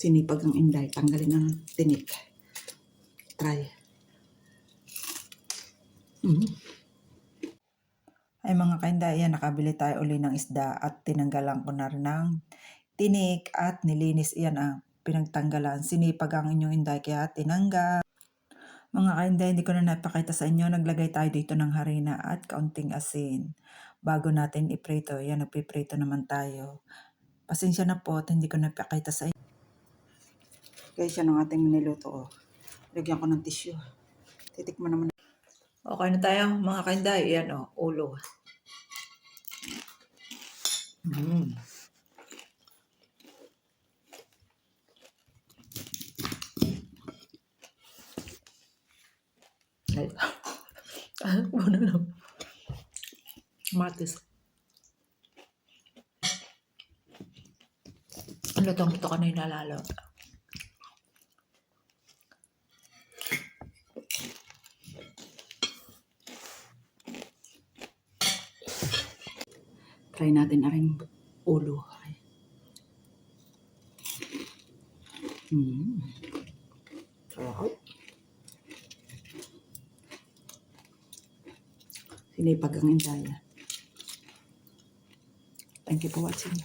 Sinipag ang inday. Tanggalin ang tinik. Try. Ay mga kainday, yan, nakabili tayo uli ng isda at tinanggalan ko na rin ng tinik at nilinis. Iyan ang pinagtanggalan. Sinipag ang inyong inday kaya tinanggal. Mga kainday, hindi ko na napakita sa inyo. Naglagay tayo dito ng harina at kaunting asin. Bago natin iprito, yan, nagpiprito naman tayo. Pasensya na po at hindi ko napakita sa inyo. Guys, yan ang ating niluto. Oh. Lagyan ko ng tissue. Titikman naman. Okay na tayo mga kainday. Yan o, ulo. Ay, ano lang. Matis. Lutong-luto ka na yung nalalo. Try natin na rin ulo. Sarap. Sinipag ang indaya. Thank you for watching.